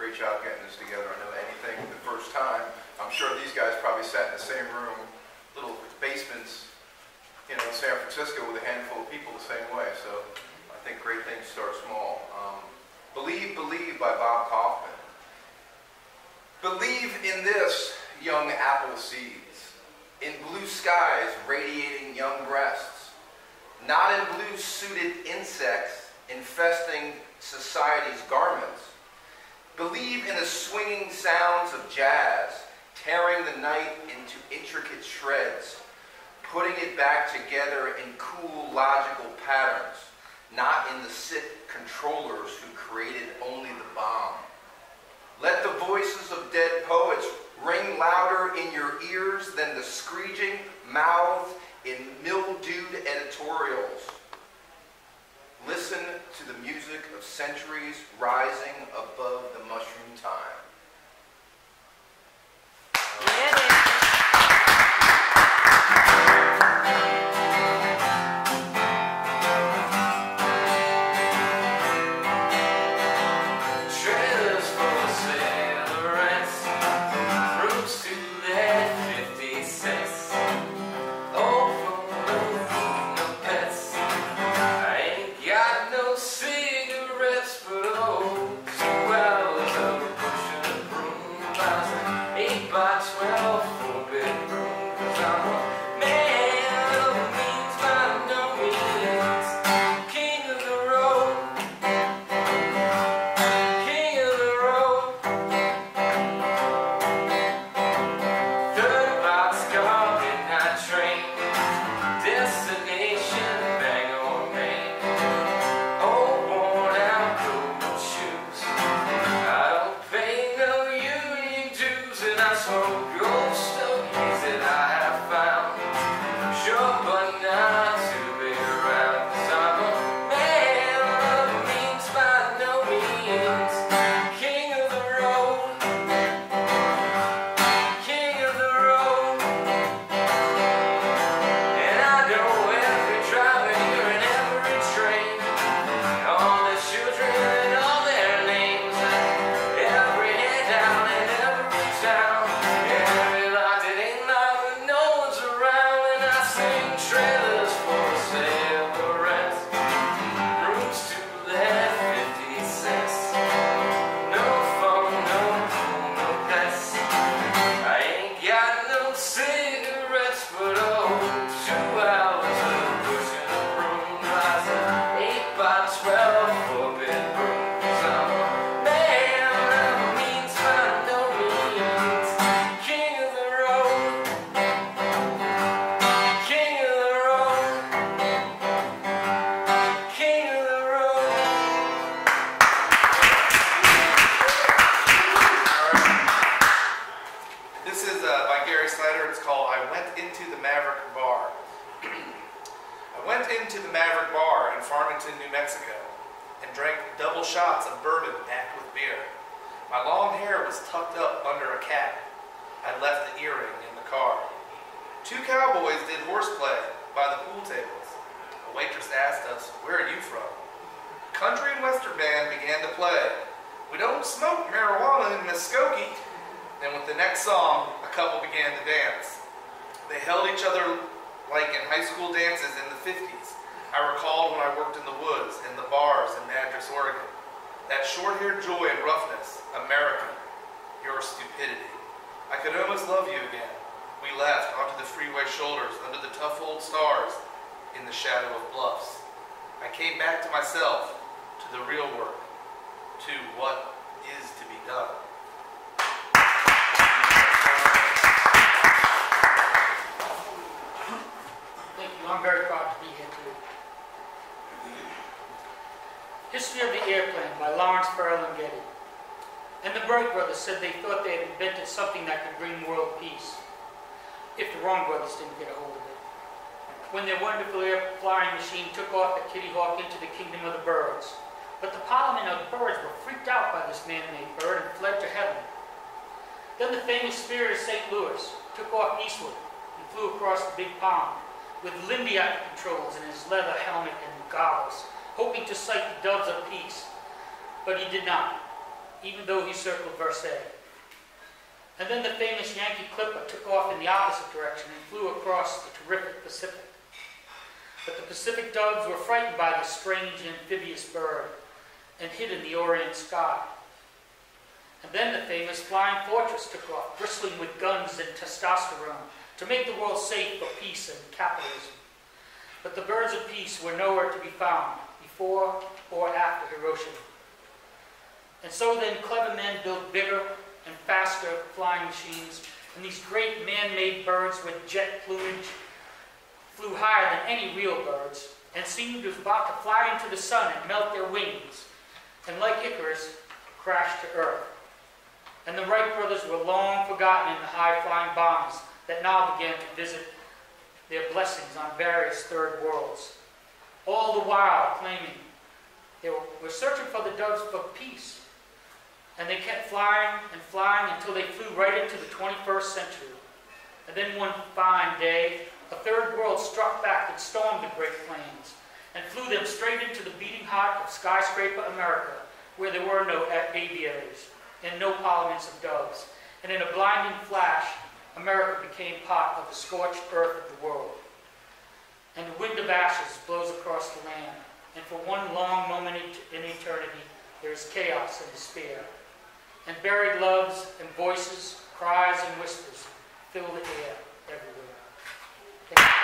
great job getting this together. I know anything the first time, I'm sure these guys probably sat in the same room, little basements, you know, in San Francisco with a handful of people the same way. So I think great things start small. Believe, Believe by Bob Kaufman. Believe in this, young apple seeds, in blue skies radiating young breasts, not in blue-suited insects infesting society's garments. Believe in the swinging sounds of jazz, tearing the night into intricate shreds, putting it back together in cool, logical patterns, not in the sick controllers who created only the bomb. Let the voices of dead poets ring louder in your ears than the screeching mouths in mildewed editorials. Listen to the music of centuries rising above the mushroom time. When their wonderful air-flying machine took off the Kitty Hawk into the kingdom of the birds. But the parliament of birds were freaked out by this man-made bird and fled to heaven. Then the famous Spirit of St. Louis took off eastward and flew across the big pond with Limbiot controls in his leather helmet and goggles, hoping to sight the doves of peace. But he did not. even though he circled Versailles. And then the famous Yankee Clipper took off in the opposite direction and flew across the terrific Pacific. But the Pacific doves were frightened by this strange amphibious bird and hid in the Orient sky. And then the famous Flying Fortress took off, bristling with guns and testosterone, to make the world safe for peace and capitalism. But the birds of peace were nowhere to be found, before or after Hiroshima. And so then clever men built bigger and faster flying machines, and these great man-made birds with jet plumage flew higher than any real birds, and seemed about to fly into the sun and melt their wings, and like Icarus, crashed to earth. And the Wright brothers were long forgotten in the high-flying bombs that now began to visit their blessings on various third worlds, all the while claiming they were searching for the doves for peace. And they kept flying and flying until they flew right into the 21st century. And then one fine day, a third world struck back and stormed the Great Plains and flew them straight into the beating heart of skyscraper America, where there were no aviaries and no parliaments of doves. And in a blinding flash, America became part of the scorched earth of the world. And the wind of ashes blows across the land, and for one long moment in eternity, there is chaos and despair. And buried loves and voices, cries and whispers fill the air everywhere. Thank you.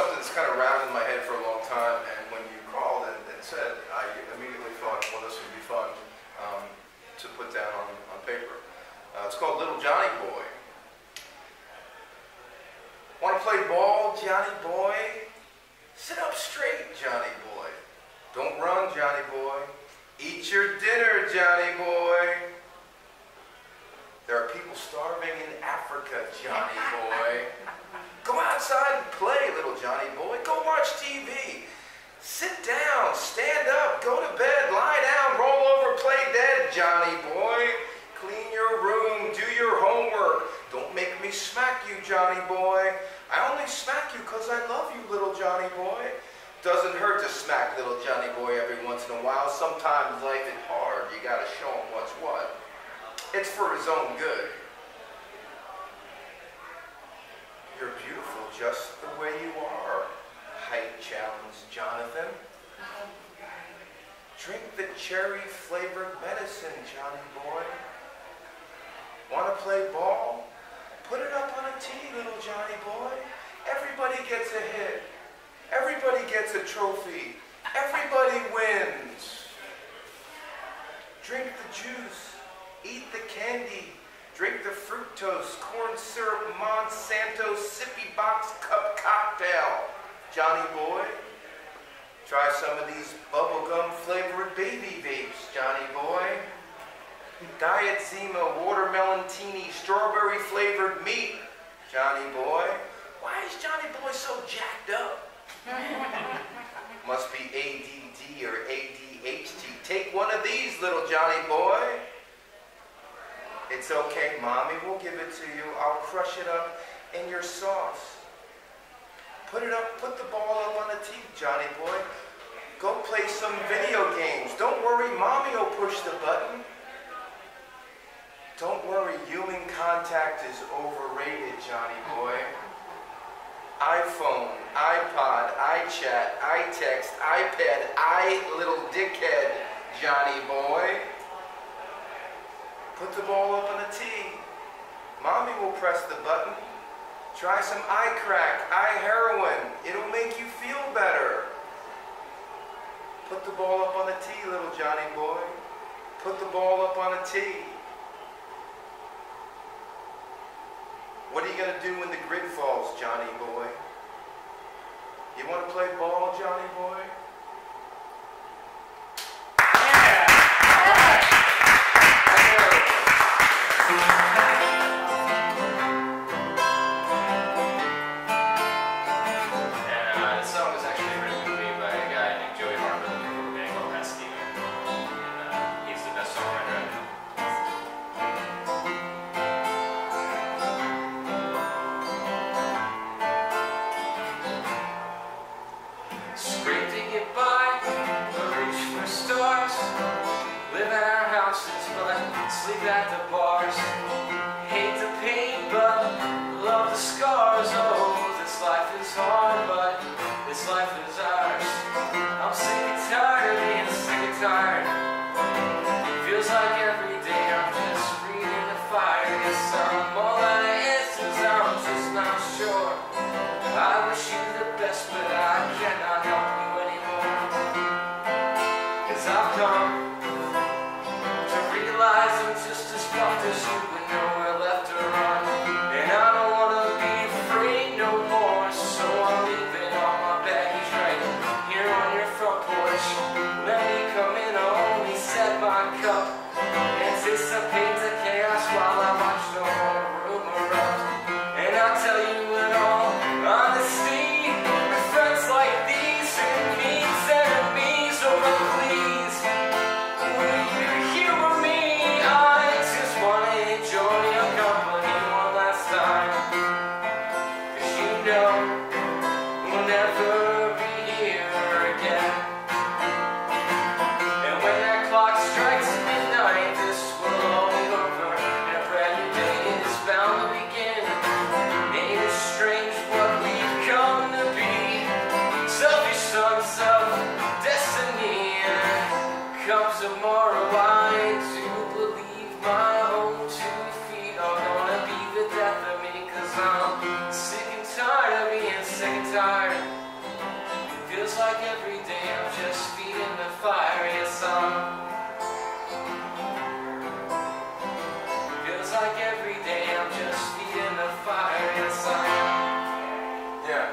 something that's kind of rounded in my head for a long time, and when you called and said, I immediately thought, well, this would be fun to put down on paper. It's called Little Johnny Boy. Want to play ball, Johnny Boy? Sit up straight, Johnny Boy. Don't run, Johnny Boy. Eat your dinner, Johnny Boy. There are people starving in Africa, Johnny Boy. Go outside and play, little Johnny Boy. Go watch TV. Sit down, stand up, go to bed, lie down, roll over, play dead, Johnny Boy. Clean your room, do your homework. Don't make me smack you, Johnny Boy. I only smack you because I love you, little Johnny Boy. Doesn't hurt to smack little Johnny Boy every once in a while. Sometimes life is hard. You gotta show him what's what. It's for his own good. You're beautiful just the way you are, height challenged Jonathan. Drink the cherry-flavored medicine, Johnny Boy. Want to play ball? Put it up on a tee, little Johnny Boy. Everybody gets a hit. Everybody gets a trophy. Everybody wins. Drink the juice. Eat the candy. Drink the fructose, corn syrup, Monsanto, sippy box cup cocktail, Johnny Boy. Try some of these bubblegum flavored baby vapes, Johnny Boy. Diet Zima, watermelon teeny, strawberry flavored meat, Johnny Boy. Why is Johnny Boy so jacked up? Must be ADD or ADHD. Take one of these, little Johnny Boy. It's okay, Mommy will give it to you. I'll crush it up in your sauce. Put it up, put the ball up on the tee, Johnny Boy. Go play some video games. Don't worry, Mommy will push the button. Don't worry, human contact is overrated, Johnny Boy. iPhone, iPod, iChat, iText, iPad, little dickhead, Johnny Boy. Put the ball up on the tee. Mommy will press the button. Try some eye crack, eye heroin. It'll make you feel better. Put the ball up on the tee, little Johnny Boy. Put the ball up on a tee. What are you going to do when the grid falls, Johnny Boy? You want to play ball, Johnny Boy? Sleep at the bars. Hate the pain, but love the scars. Oh, this life is hard, but this life is ours. I'm sick and tired of being sick and tired. Feels like every day I'm just breathing the fire. Yes, I'm all out of answers, I'm just not sure. I wish you the best, but I cannot help you anymore. 'Cause I've come I'm just as fucked as you with nowhere left to run. And I don't wanna be afraid no more. So I'm leaving all my baggage right here on your front porch. Let me come in, I'll only set my cup. Anticipate the chaos while I watch the whole room erupt. And I'll tell you in all honesty, with friends like these who needs enemies, oh please, will you humor me? I just wanna enjoy your company one last time. 'Cause you know we'll never be here again. And when that clock strikes midnight, this will all be over, and a brand new day is bound to begin. Ain't it strange what we've come to be? Selfish sons of destiny. And come tomorrow, I do believe my own 2 feet are gonna be the death of me. 'Cause I'm sick and tired of being sick and tired. Feels like every day I'm just feeding the fire, yes feels like every day I'm just feeding the fire, yes Yeah.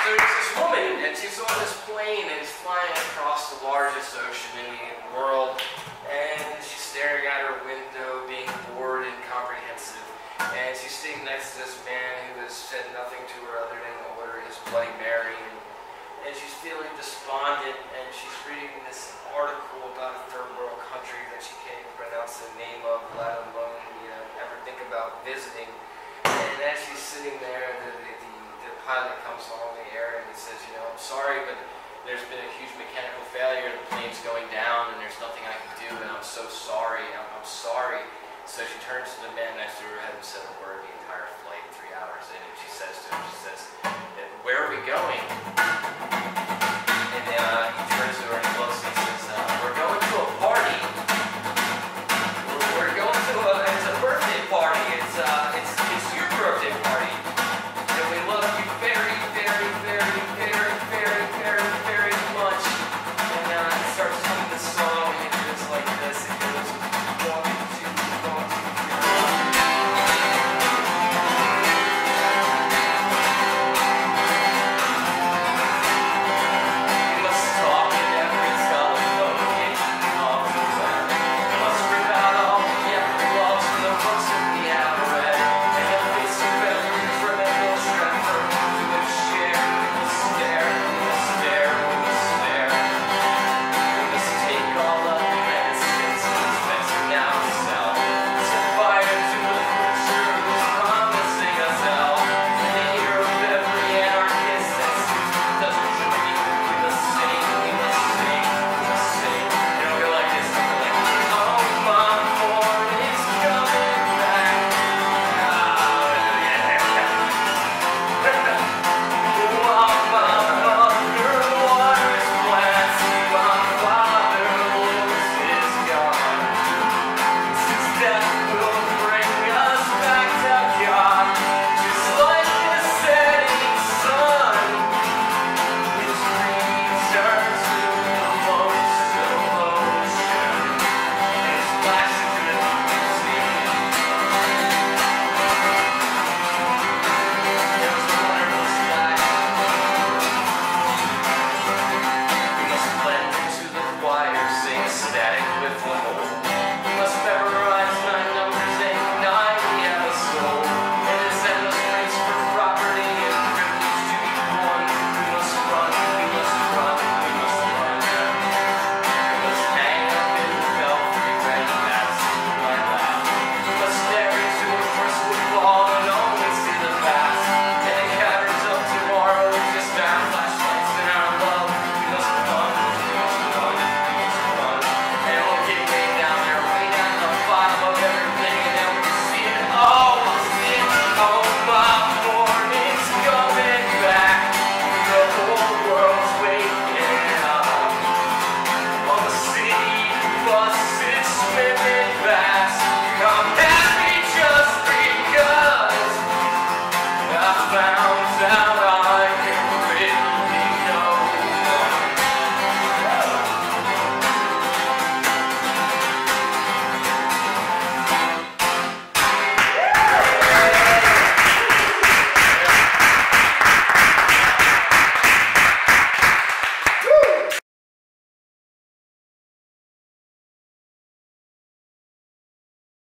So there's this woman, and she's on this plane, and it's flying across the largest ocean in the world, and she's staring out her window, being bored and comprehensive, and she's sitting next to this man who has said nothing to her other than order his Bloody Mary, and she's feeling despondent, and she's reading this article about a third world country that she can't even pronounce the name of, let alone, ever think about visiting. And as she's sitting there, the pilot comes along the air and he says, I'm sorry, but there's been a huge mechanical failure, the plane's going down, and there's nothing I can do, and I'm so sorry, I'm sorry. So she turns to the man next to her, who hadn't said a word the entire flight, 3 hours in, and she says to him, where are we going?